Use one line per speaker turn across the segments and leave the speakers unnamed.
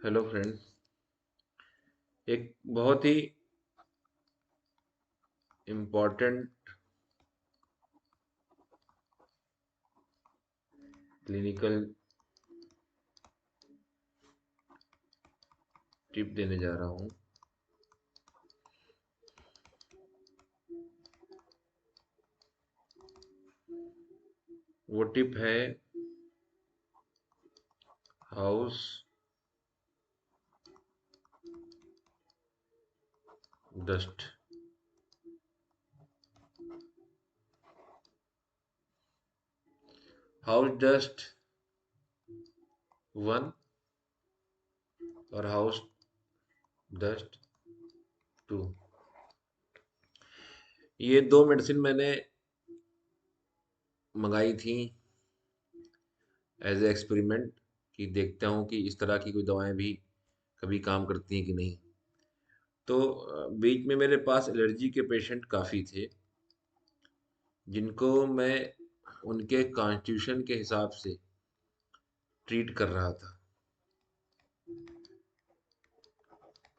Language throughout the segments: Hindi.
Hello friends. एक बहुत ही इम्पोर्टेंट क्लिनिकल टिप देने जा रहा हूँ। वो टिप है हाउस डस्ट। हाउस डस्ट 1 और हाउस डस्ट 2, ये दो मेडिसिन मैंने मंगाई थी एज ए एक्सपेरिमेंट कि देखता हूँ कि इस तरह की कोई दवाएं भी कभी काम करती हैं कि नहीं। तो बीच में मेरे पास एलर्जी के पेशेंट काफ़ी थे जिनको मैं उनके कॉन्स्टिट्यूशन के हिसाब से ट्रीट कर रहा था।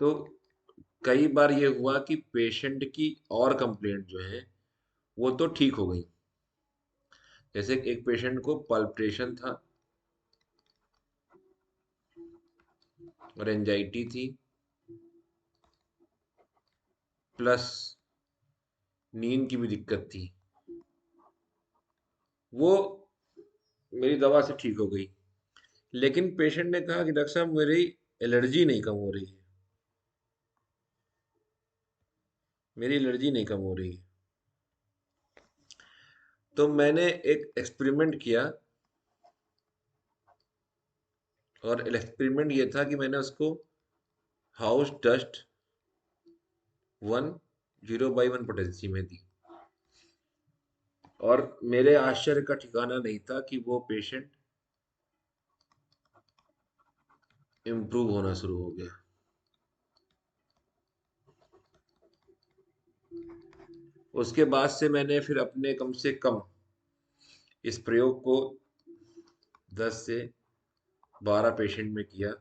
तो कई बार ये हुआ कि पेशेंट की और कंप्लेंट जो है वो तो ठीक हो गई। जैसे एक पेशेंट को पल्पिटेशन था और एंजाइटी थी प्लस नींद की भी दिक्कत थी। वो मेरी दवा से ठीक हो गई, लेकिन पेशेंट ने कहा कि डॉक्टर साहब मेरी एलर्जी नहीं कम हो रही है, मेरी एलर्जी नहीं कम हो रही है। तो मैंने एक एक्सपेरिमेंट किया और एक्सपेरिमेंट ये था कि मैंने उसको हाउस डस्ट 1 0/1 पोटेंसी में दी और मेरे आश्चर्य का ठिकाना नहीं था कि वो पेशेंट इम्प्रूव होना शुरू हो गया। उसके बाद से मैंने फिर अपने कम से कम इस प्रयोग को 10 से 12 पेशेंट में किया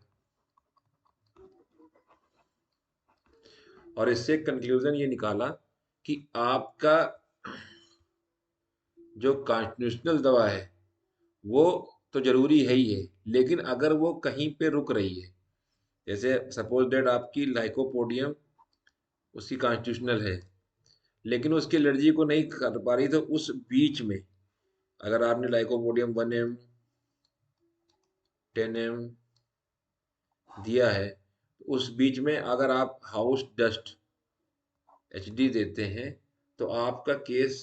और इससे कंक्लूजन ये निकाला कि आपका जो कॉन्स्टिट्यूशनल दवा है वो तो जरूरी है ही है, लेकिन अगर वो कहीं पे रुक रही है, जैसे सपोज दैट आपकी लाइकोपोडियम उसकी कॉन्स्टिट्यूशनल है लेकिन उसकी एलर्जी को नहीं कर पा रही, तो उस बीच में अगर आपने लाइकोपोडियम 1 m 10 m दिया है, तो उस बीच में अगर आप हाउस डस्ट HD देते हैं तो आपका केस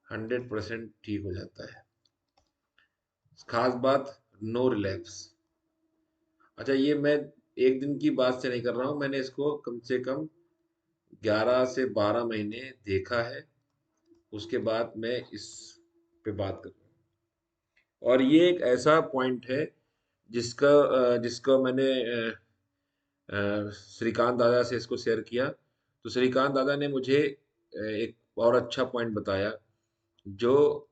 100% ठीक हो जाता है। खास बात, नो रिलैप्स। अच्छा, ये मैं एक दिन की बात से नहीं कर रहा हूँ, मैंने इसको कम से कम 11 से 12 महीने देखा है। उसके बाद मैं इस पे बात कर रहा हूँ और ये एक ऐसा पॉइंट है जिसको मैंने श्रीकांत दादा से इसको शेयर किया। तो श्रीकांत दादा ने मुझे एक और अच्छा पॉइंट बताया, जो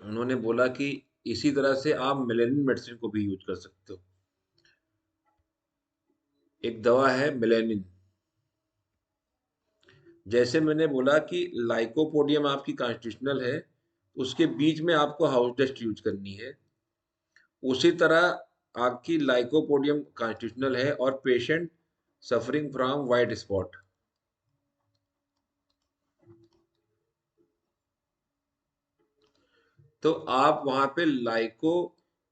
उन्होंने बोला कि इसी तरह से आप मेलेनिन मेडिसिन को भी यूज कर सकते हो। एक दवा है मेलेनिन। जैसे मैंने बोला कि लाइकोपोडियम आपकी कॉन्स्टिट्यूशनल है, उसके बीच में आपको हाउस डस्ट यूज करनी है। उसी तरह आपकी लाइकोपोडियम कॉन्स्टिट्यूशनल है और patient suffering from white spot, तो आप वहां पे लाइको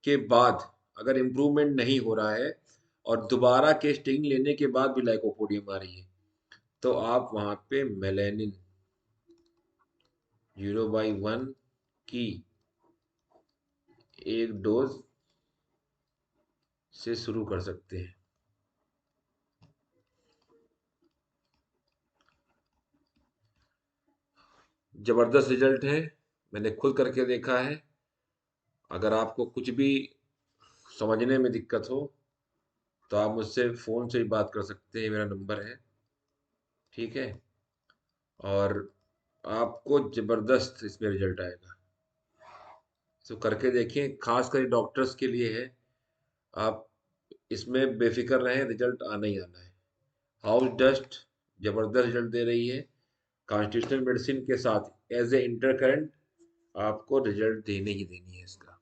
के बाद अगर इम्प्रूवमेंट नहीं हो रहा है और दोबारा के स्टिंग लेने के बाद भी लाइकोपोडियम आ रही है, तो आप वहां पे मेलेनिन 0/1 की एक डोज से शुरू कर सकते हैं। जबरदस्त रिजल्ट है, मैंने खुद करके देखा है। अगर आपको कुछ भी समझने में दिक्कत हो तो आप मुझसे फ़ोन से ही बात कर सकते हैं, मेरा नंबर है। ठीक है, और आपको ज़बरदस्त इसमें रिजल्ट आएगा। तो करके देखिए, खास कर डॉक्टर्स के लिए है। आप इसमें बेफिक्र रहें, रिजल्ट आना ही आना है। हाउस डस्ट जबरदस्त रिजल्ट दे रही है। कॉन्स्टिट्यूशनल मेडिसिन के साथ एज ए इंटर करंट आपको रिजल्ट देनी ही देनी है इसका।